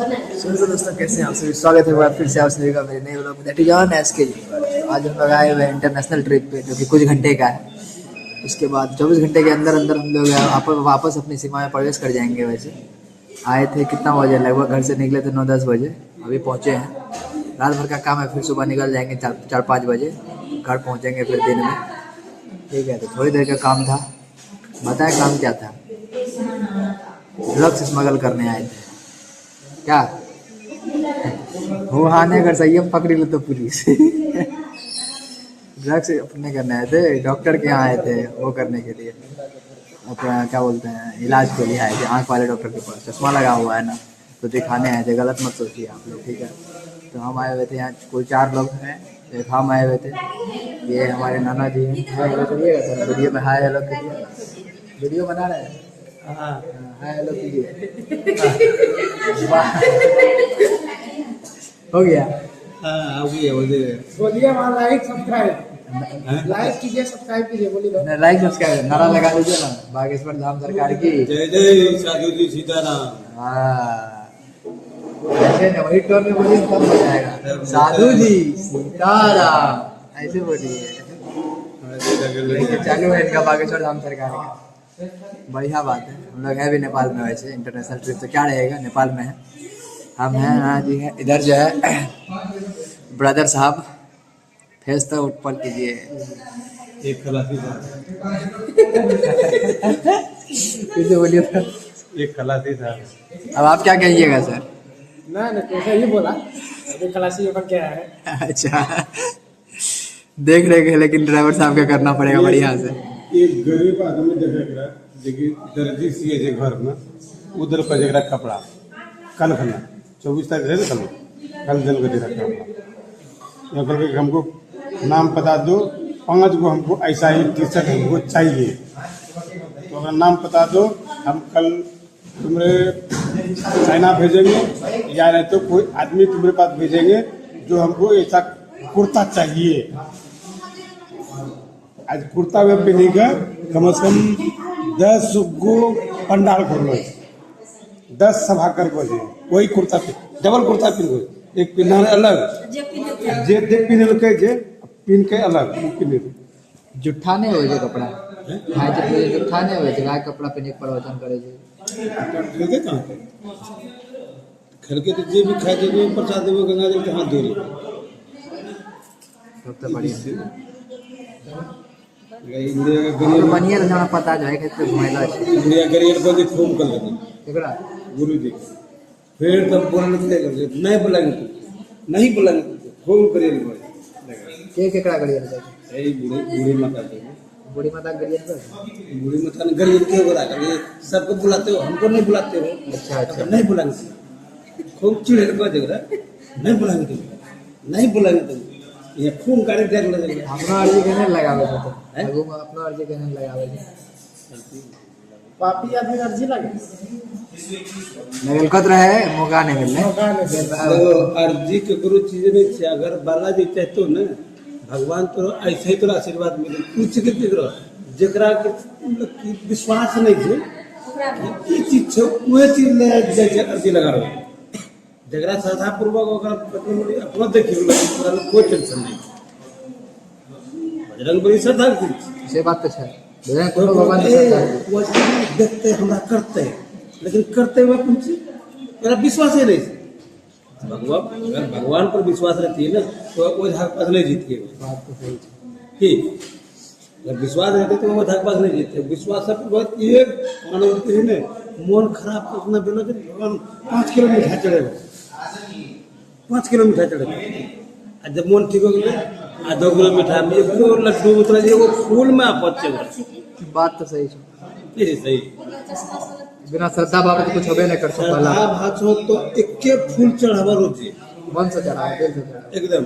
तो दोस्तों कैसे हैं आप सभी। स्वागत है फिर से आप सभी का मेरे नए व्लॉग में दैट आज हम लोग आए हुए इंटरनेशनल ट्रिप पे, जो कि कुछ घंटे का है। उसके बाद 24 घंटे के अंदर अंदर हम लोग वापस अपनी सीमा में प्रवेश कर जाएंगे। वैसे आए थे कितना बजे, लगभग घर से निकले थे 9-10 बजे, अभी पहुँचे हैं। रात भर का काम है, फिर सुबह निकल जाएंगे 4-5 बजे, घर पहुँचेंगे फिर दिन में। ठीक है, तो थोड़ी देर का काम था। बताए काम क्या था? ड्रग्स स्मगल करने आए थे क्या? वो आने अगर सही है पकड़ी लो तो पुलिस। ड्रग्स अपने करने आए थे, डॉक्टर के यहाँ आए थे वो करने के लिए, अपना क्या बोलते हैं, इलाज के लिए आए थे। आँख वाले डॉक्टर के पास चश्मा लगा हुआ है ना, तो दिखाने आए थे। गलत मत सोचिए आप लोग, ठीक है। तो हम आए हुए थे यहाँ, कुल 4 लोग हैं। एक हम आए हुए थे, ये हमारे नाना जी हैं। हेलो करिएगा सर, वीडियो में हाय हेलो करिए, वीडियो बना रहे हैं। हाय हेलो कीजिए। हो गया। बोलिए वहाँ लाइक कीजिए, सब्सक्राइब कीजिए, बोलिए। लाइक सब्सक्राइब नारा लगा लीजिए ना। बागेश्वर धाम सरकार की जय जय साधु जी सीताराम। हाँ, ऐसे ना वही टोन में बोलिए तब मजा आएगा। साधु जी सीताराम ऐसे बोलिए। चालू है इनका बागेश्वर धाम सरकार का। बढ़िया बात है। हम लोग है भी नेपाल में, वैसे इंटरनेशनल ट्रिप तो क्या रहेगा, नेपाल में है हम हैं। हाँ जी हैं। इधर जो है ब्रदर साहब, फेस तो ऊपर कीजिए। एक खलासी साहब, कैसे बोलिए तो? एक खलासी साहब। अब आप क्या कहिएगा सर? ना कैसा ही बोला, अभी खलासी ऊपर क्या है। अच्छा, देख रहे हैं, लेकिन ड्राइवर साहब का करना पड़ेगा बढ़िया से। एक गरीब आदमी देखेगा जेकि दर्जी सिए जे घर में उधर पर जगरा कपड़ा कल खना 24 तारीख है ना, कल जल कर दे रखा या कल के हमको नाम बता दो, 5 गो हमको ऐसा ही टी शर्ट हमको चाहिए। तो अगर नाम बता दो, हम कल तुम्हारे चाइना भेजेंगे, या नहीं तो कोई आदमी तुम्हारे पास भेजेंगे जो हमको ऐसा कुर्ता चाहिए। आज कुर्ता में पहनेगा कम से कम 10 गो पंडाल खोल लो, 10 सभा कर बजे वही कुर्ता पे डबल कुर्ता पहन, एक पिन्ना अलग जे देख पिन के अलग पिन। जुठा नहीं हो कपड़ा खाए थे, जुठा नहीं हो गाय कपड़ा पहने के प्रवचन करे खरीदे कहाँ पे घर के तो जे भी खाए देवे प्रसाद देवे गंगा जल के हाथ धो ली। तब तो बढ़िया। गरीब मनिया जाना पता जो है कि घुमाइला छै इंडिया गरीब को भी फोन कर लेते एकरा गुरु जी। फिर तब बोलने लगे नहीं बुलाएंगे, नहीं बुलाएंगे, फोन करिए। के केकरा गरिया छै? यही बूढ़ी माता के, बूढ़ी माता गरिया छै। बूढ़ी माता ने गरीब के बोला करिए, सबको बुलाते हो, हमको नहीं बुलाते हो। अच्छा अच्छा, नहीं बुलाएंगे, खूब चिड़े जगह नहीं बुलाएंगे तुम, नहीं बुलाएंगे तुम, ये खून गाड़ी देख ले। अपना अर्जी कहने लगावे छै, तो आगू में अपना अर्जी कहने लगावे छै। पापी आदमी अर्जी लगे निकलत रहे, मौका नहीं मिलने। देखो अर्जी के गुरु चीज नहीं छे। अगर बालाजी चाहतो न भगवान तो ऐसे ही तोरा आशीर्वाद मिले। कुछ के करो जकरा के विश्वास नहीं छे कि ई चीज छे, ओए चीज ले जाय छै अर्जी लगा रहे। जकरा श्रद्धा पूर्वक ओकरा पत्नी अपना देखियो, ओकरा कोई टेंशन नहीं। बजरंगबली श्रद्धा की से बात तो है, तो भगवान वो देखते हमरा करते, लेकिन करते हुए कुछ मेरा विश्वास ही नहीं। भगवान अगर भगवान पर विश्वास रहती है ना तो वो झाग पास नहीं जीतते। बात तो सही ठीक, अगर विश्वास रहते तो वो झाग पास नहीं जीतते। विश्वास सब बहुत ये मानव है ना, मन खराब करना बिना कि भगवान 5 किलो मीठा चढ़ेगा, 5 किलो मीठा चढ़ेगा। जब मन ठीक हो गया, 2 किलो मीठा में 1 किलो लड्डू उतरा दिए, वो फूल में आपत्ति है। बात तो सही है। ये सही, बिना श्रद्धा भाव के तो कुछ होबे नहीं कर सकता। श्रद्धा भाव तो एके फूल चढ़ावा रोजी मन से चढ़ा, दिल से चढ़ा एकदम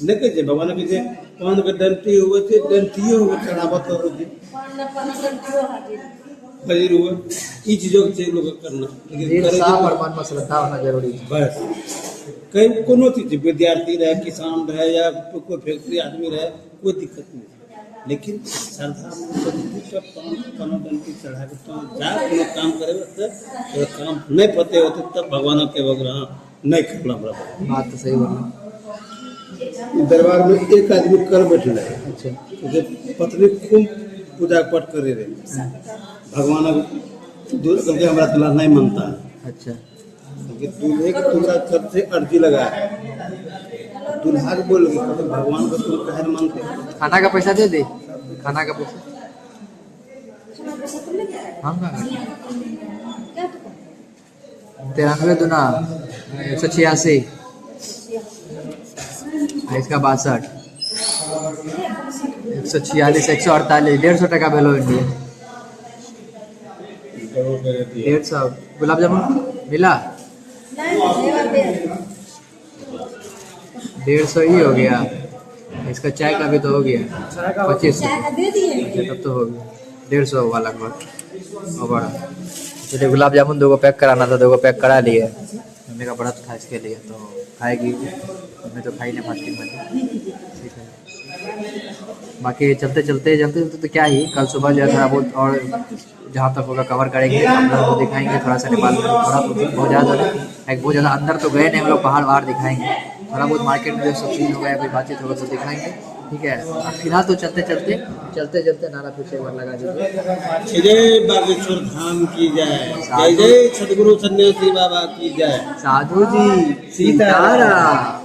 नहीं कहे भगवान के जे पान के डंटी हुए थे, डंटी हुए चढ़ावा तो रोजी बजीर हुए। ई चीजों के चाहिए लोग करना, लेकिन साफ और मन में श्रद्धा होना जरूरी है। बस कहीं कोनो चीज, विद्यार्थी रहे, किसान रहे, या कोई फैक्ट्री आदमी रहे, कोई दिक्कत नहीं। लेकिन श्रद्धा कोनो डंकी चढ़ा के तो जा कोनो काम करे तो काम नहीं पते होते तब भगवान के बगरा नहीं करना बराबर। बात तो सही बोला। दरबार में एक आदमी कर बैठल है, अच्छा तो पत्नी खूब पूजा पाठ करे रहे, भगवान दूर करके हमारा दुल्हा नहीं मानता है, अच्छा दूल्हे के तुमरा सबसे अर्जी लगा दुल्हा के बोल भगवान को तुम कहे मानते। खाना का पैसा दे दे, खाना का पैसा हम कहाँ 93 दुना 186 इसका 62 146 148 150 टका भेलो इंडिया 150। गुलाब जामुन मिला 150 ही हो गया। इसका चाय का भी तो हो गया 25। तब तो हो गया 150 हुआ लगभग और बड़ा। चलिए गुलाब जामुन 2 पैक कराना था, 2 पैक करा लिए। मम्मी का बड़ा था इसके लिए तो खाएगी, मम्मी तो खाई नहीं फास्टिंग में, ठीक है। बाकी चलते चलते तो क्या ही कल सुबह जो है थोड़ा बहुत और जहाँ तक होगा कवर करेंगे, आप लोगों को दिखाएंगे थोड़ा सा नेपाल में, थोड़ा बहुत ज़्यादा अंदर तो गए नहीं हम लोग, पहाड़ वहाड़ दिखाएंगे, थोड़ा बहुत मार्केट में जो सब चीज़ होगा या कोई बातचीत होगा तो दिखाएंगे, ठीक है। फिलहाल तो चलते चलते नारा फिर से एक बार लगा दीजिए। जय बागेश्वर धाम की जय, जय जय सदगुरु सन्यासी बाबा की जय। साधु जी सीताराम।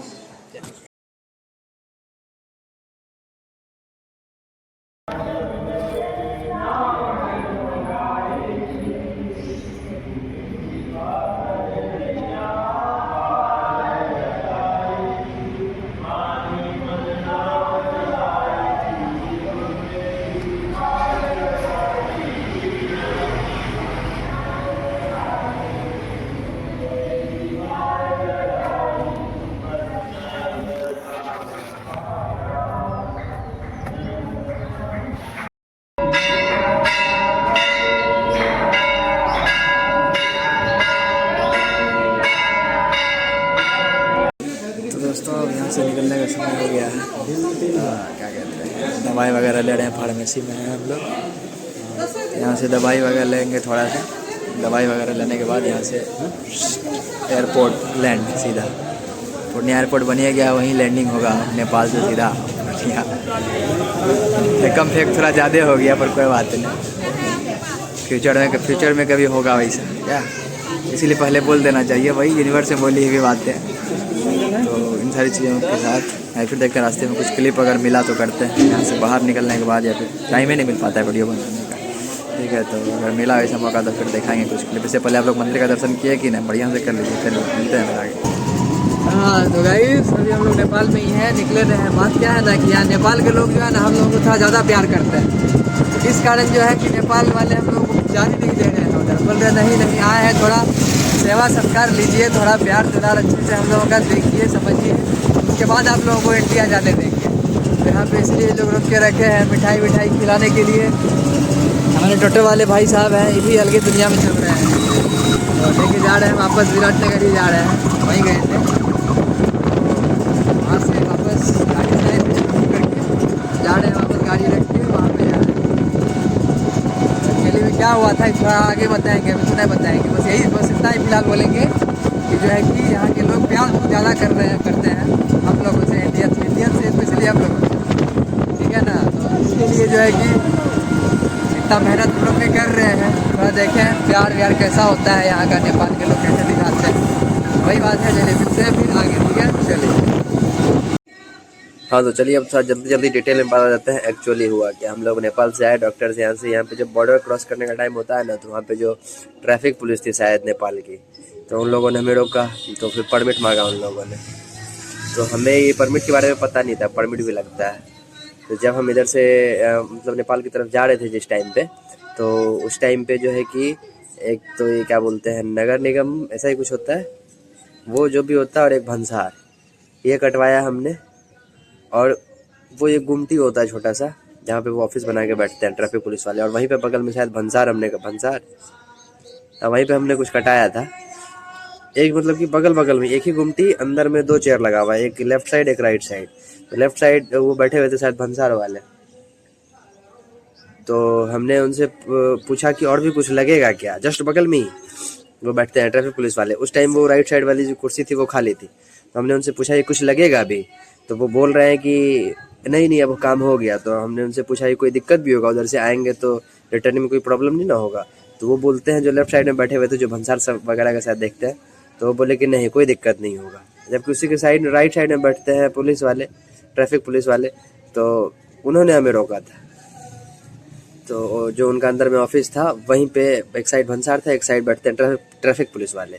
दोस्तों अब यहाँ से निकलने का समय हो गया है। क्या कहते हैं, दवाई वगैरह ले रहे हैं, फार्मेसी में हैं हम लोग। यहाँ से दवाई वगैरह लेंगे, थोड़ा सा दवाई वगैरह लेने के बाद यहाँ से एयरपोर्ट लैंड सीधा पूर्णिया एयरपोर्ट बनिए गया, वहीं लैंडिंग होगा नेपाल से सीधा पूर्णिया। कम फेक थोड़ा ज़्यादा हो गया पर कोई बात नहीं, फ्यूचर में कभी होगा वैसा क्या, इसीलिए पहले बोल देना चाहिए, वही यूनिवर्स में बोली हुई बातें। तो इन सारी चीज़ों के साथ या फिर देखते हैं रास्ते में कुछ क्लिप अगर मिला तो करते हैं यहाँ से बाहर निकलने के बाद, या फिर टाइम ही नहीं मिल पाता है वीडियो बनाने का, ठीक है। तो अगर मिला ऐसा मौका तो फिर दिखाएंगे कुछ क्लिप। इससे पहले आप लोग मंदिर का दर्शन किए कि नहीं, बढ़िया से कर लीजिए, फिर मिलते हैं आगे। हाँ तो गाइस अभी हम लोग नेपाल में ही हैं, निकले रहे हैं। बात क्या है ना कि यहाँ नेपाल के लोग जो है ना हम लोगों को थोड़ा ज़्यादा प्यार करते हैं, इस कारण जो है कि नेपाल वाले हम लोगों को जाने नहीं दे रहे हैं उधर, बोल रहे नहीं आए हैं, थोड़ा सेवा सत्कार लीजिए, थोड़ा प्यार दुलार अच्छे से हम लोगों का देखिए समझिए, उसके बाद आप लोगों को इंडिया जाने देंगे। तो यहाँ पे इसलिए लोग रुक के रखे हैं मिठाई खिलाने के लिए। हमारे टोटो वाले भाई साहब हैं, ये भी अलग दुनिया में चल रहे हैं, तो लेके जा रहे हैं वापस विराटनगर ही जा रहे हैं, वहीं गए थे, वहाँ से वापस गाड़ी से करके जा रहे हैं, वापस गाड़ी रख के वहाँ पे जा रहे हैं। क्या हुआ था थोड़ा आगे बताएंगे, अभी तो नहीं बताएंगे, बस इतना ही फिलहाल बोलेंगे कि जो है कि यहाँ के लोग प्यार बहुत ज़्यादा करते हैं हम लोगों से, इंडियन से स्पेशली हम लोगों से, ठीक है ना। तो इसके लिए जो है कि इतना मेहनत हम लोग भी कर रहे हैं, थोड़ा देखें प्यार व्यार कैसा होता है यहाँ का, नेपाल के लोग कैसे दिखाते हैं, वही बात है। चलिए फिर से फिर आगे, ठीक है चलिए। हाँ तो चलिए अब थोड़ा जल्दी डिटेल में बता देते हैं एक्चुअली हुआ कि हम लोग नेपाल से आए डॉक्टर से, यहाँ पे जब बॉर्डर क्रॉस करने का टाइम होता है ना, तो वहाँ पे जो ट्रैफिक पुलिस थी शायद नेपाल की, तो उन लोगों ने हमें रोका, तो फिर परमिट मांगा उन लोगों ने। तो हमें ये परमिट के बारे में पता नहीं था, परमिट भी लगता है। तो जब हम इधर से मतलब नेपाल की तरफ जा रहे थे जिस टाइम पे, तो उस टाइम पे जो है कि एक तो ये क्या बोलते हैं नगर निगम ऐसा ही कुछ होता है, वो जो भी होता है, और एक भंसार, ये कटवाया हमने। और वो एक गुमटी होता है छोटा सा, जहाँ पे वो ऑफिस बना के बैठते हैं ट्रैफिक पुलिस वाले, और वहीं पे बगल में शायद भंसार, वहीं पे हमने कुछ कटाया था। एक मतलब कि बगल में एक ही गुमटी, अंदर में 2 चेयर लगा हुआ है, एक लेफ्ट साइड एक राइट साइड। तो लेफ्ट साइड वो बैठे हुए थे शायद भंसार वाले, तो हमने उनसे पूछा कि और भी कुछ लगेगा क्या, जस्ट बगल में ही वो बैठते हैं ट्रैफिक पुलिस वाले। उस टाइम वो राइट साइड वाली जो कुर्सी थी वो खाली थी। तो हमने उनसे पूछा ये कुछ लगेगा अभी, तो वो बोल रहे हैं कि नहीं अब काम हो गया। तो हमने उनसे पूछा ये कोई दिक्कत भी होगा, उधर से आएंगे तो रिटर्न में कोई प्रॉब्लम नहीं ना होगा। तो वो बोलते हैं, जो लेफ्ट साइड में बैठे हुए थे, जो भंसार सब वगैरह के साथ देखते हैं, तो वो बोले कि नहीं कोई दिक्कत नहीं होगा। जबकि उसी के साइड राइट साइड में बैठते हैं पुलिस वाले, ट्रैफिक पुलिस वाले, तो उन्होंने हमें रोका था। तो जो उनका अंदर में ऑफिस था वहीं पे एक साइड भंसार था, एक साइड बैठते हैं ट्रैफिक पुलिस वाले।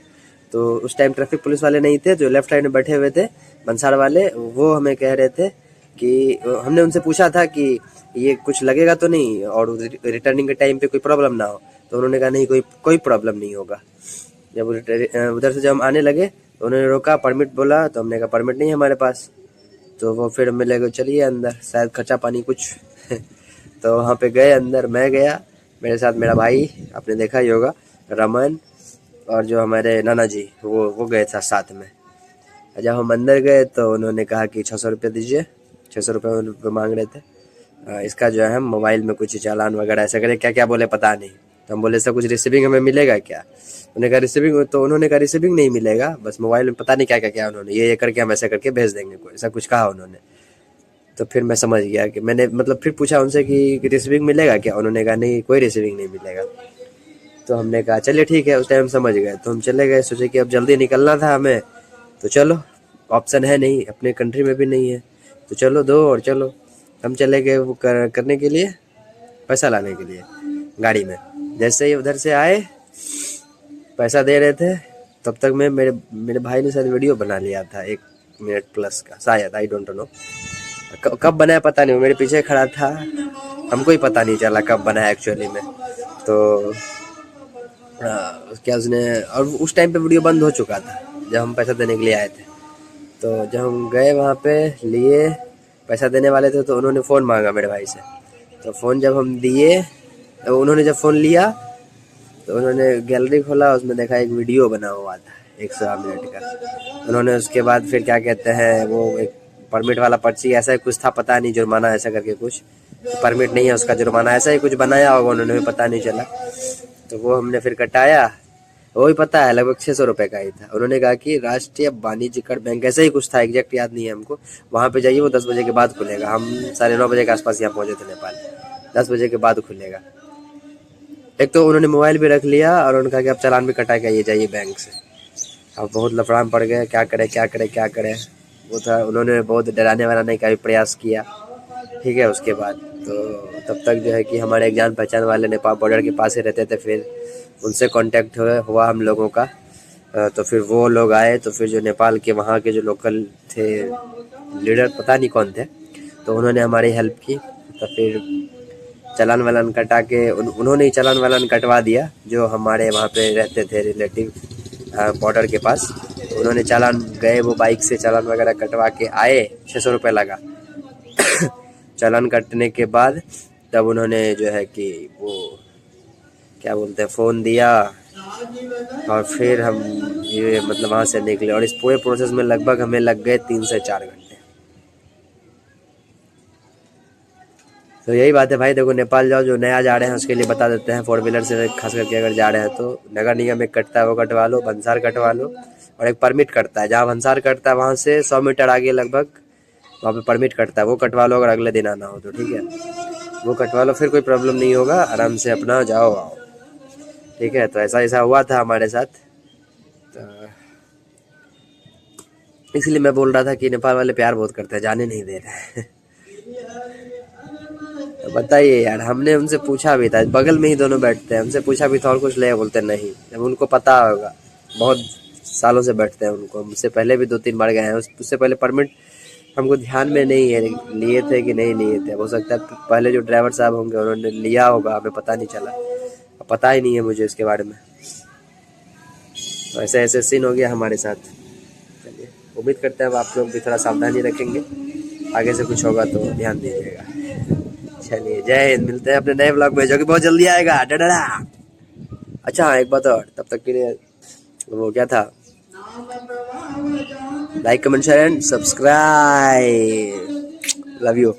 तो उस टाइम ट्रैफिक पुलिस वाले नहीं थे, जो लेफ्ट साइड में बैठे हुए थे भंसार वाले, वो हमें कह रहे थे कि हमने उनसे पूछा था कि ये कुछ लगेगा तो नहीं और रिटर्निंग के टाइम पे कोई प्रॉब्लम ना हो। तो उन्होंने कहा नहीं कोई प्रॉब्लम नहीं होगा। जब उधर से जब हम आने लगे तो उन्होंने रोका, परमिट बोला, तो हमने कहा परमिट नहीं है हमारे पास। तो वो फिर हमें लगे चलिए अंदर, शायद खर्चा पानी कुछ तो वहाँ पे गए अंदर, मैं गया, मेरे साथ मेरा भाई, आपने देखा ही होगा, रमन, और जो हमारे नाना जी वो गए था साथ में। जब हम अंदर गए तो उन्होंने कहा कि 600 रुपये दीजिए, 600 रुपये मांग रहे थे। इसका जो है मोबाइल में कुछ चालान वगैरह ऐसा करे, क्या क्या बोले पता नहीं। तो हम बोले सर कुछ रिसीविंग हमें मिलेगा क्या? उन्होंने कहा रिसीविंग, तो उन्होंने कहा रिसीविंग नहीं मिलेगा, बस मोबाइल में पता नहीं क्या क्या क्या उन्होंने ये करके हम ऐसा करके भेज देंगे, कोई ऐसा कुछ कहा उन्होंने। तो फिर मैं समझ गया कि मैंने मतलब फिर पूछा उनसे कि रिसीविंग मिलेगा क्या? उन्होंने कहा नहीं कोई रिसीविंग नहीं मिलेगा। तो हमने कहा चलिए ठीक है, उस टाइम समझ गए। तो हम चले गए, सोचे कि अब जल्दी निकलना था हमें, तो चलो ऑप्शन है नहीं, अपने कंट्री में भी नहीं है, तो चलो दो और चलो। हम चले गए वो करने के लिए, पैसा लाने के लिए गाड़ी में। जैसे ही उधर से आए पैसा दे रहे थे, तब तक मैं मेरे भाई ने शायद वीडियो बना लिया था 1 मिनट प्लस का, शायद, आई डोंट नो कब बनाया पता नहीं, वो मेरे पीछे खड़ा था, हमको ही पता नहीं चला कब बनाया एक्चुअली में। तो क्या उसने, और उस टाइम पे वीडियो बंद हो चुका था जब हम पैसा देने के लिए आए थे। तो जब हम गए वहाँ पे लिए, पैसा देने वाले थे, तो उन्होंने फ़ोन मांगा मेरे भाई से। तो फ़ोन जब हम दिए, तो उन्होंने जब फ़ोन लिया तो उन्होंने गैलरी खोला, उसमें देखा एक वीडियो बना हुआ था 108 मिनट का। उन्होंने उसके बाद फिर क्या कहते हैं, वो एक परमिट वाला पर्ची ऐसा ही कुछ था, पता नहीं, जुर्माना ऐसा करके कुछ, परमिट नहीं है उसका, जुर्माना ऐसा ही कुछ बनाया होगा उन्होंने, भी पता नहीं चला। तो वो हमने फिर कटाया, वो भी पता है लगभग 600 रुपये का ही था। उन्होंने कहा कि राष्ट्रीय वाणिज्यकर बैंक ऐसा ही कुछ था, एग्जैक्ट याद नहीं है हमको, वहाँ पे जाइए वो 10 बजे के बाद खुलेगा। हम 9:30 बजे के आसपास यहाँ पहुँचे थे नेपाल, 10 बजे के बाद खुलेगा। एक तो उन्होंने मोबाइल भी रख लिया और उन्होंने कहा कि अब चालान भी कटा के आइए जाइए बैंक से। अब बहुत लफड़ाम पड़ गए, क्या करें। वो था, उन्होंने बहुत डराने वाला का भी प्रयास किया, ठीक है। उसके बाद तो तब तक जो है कि हमारे एक जान पहचान वाले नेपाल बॉर्डर के पास ही रहते थे, फिर उनसे कांटेक्ट हुआ हम लोगों का। तो फिर वो लोग आए, तो फिर जो नेपाल के वहाँ के जो लोकल थे लीडर, पता नहीं कौन थे, तो उन्होंने हमारी हेल्प की। तो फिर चालान वालान कटा के उन्होंने ही चालान वालान कटवा दिया, जो हमारे वहाँ पे रहते थे रिलेटिव बॉर्डर के पास। तो उन्होंने चालान, गए वो बाइक से चालान वगैरह कटवा के आए, 600 रुपये लगा चालान कटने के बाद तब उन्होंने जो है कि वो क्या बोलते हैं, फ़ोन दिया, और फिर हम ये मतलब वहाँ से निकले। और इस पूरे प्रोसेस में लगभग हमें लग गए 3 से 4 घंटे। तो यही बात है भाई, देखो नेपाल जाओ, जो नया जा रहे हैं उसके लिए बता देते हैं, 4 व्हीलर से खास करके अगर जा रहे हैं तो नगर निगम एक कटता है, वो कटवा लो, भंसार कटवा लो, और एक परमिट कटता है, जहाँ भंसार कटता है वहाँ से 100 मीटर आगे लगभग वहाँ पे परमिट कटता है, वो कटवा लो अगर अगले दिन आना हो तो, ठीक है, वो कटवा लो, फिर कोई प्रॉब्लम नहीं होगा, आराम से अपना जाओ आओ, ठीक है। तो ऐसा हुआ था हमारे साथ। तो इसलिए मैं बोल रहा था कि नेपाल वाले प्यार बहुत करते हैं, जाने नहीं दे रहे हैं तो बताइए यार, हमने उनसे पूछा भी था, बगल में ही दोनों बैठते हैं, हमसे पूछा भी था और कुछ ले, बोलते नहीं। जब उनको पता होगा, बहुत सालों से बैठते हैं उनको, हमसे पहले भी 2-3 बार गए हैं, उससे पहले परमिट हमको ध्यान में नहीं है लिए थे कि नहीं लिए थे, हो सकता है पहले जो ड्राइवर साहब होंगे उन्होंने लिया होगा, हमें पता नहीं चला, पता ही नहीं है मुझे इसके बारे में। तो ऐसे सीन हो गया हमारे साथ। चलिए, उम्मीद करते हैं अब आप लोग भी थोड़ा सावधानी रखेंगे, आगे से कुछ होगा तो ध्यान दीजिएगा। चलिए, जय हिंद, मिलते हैं अपने नए ब्लॉग में जो कि बहुत जल्दी आएगा। डडा। अच्छा हाँ, एक बात और, तब तक के लिए वो क्या था, like comment share and subscribe, love you.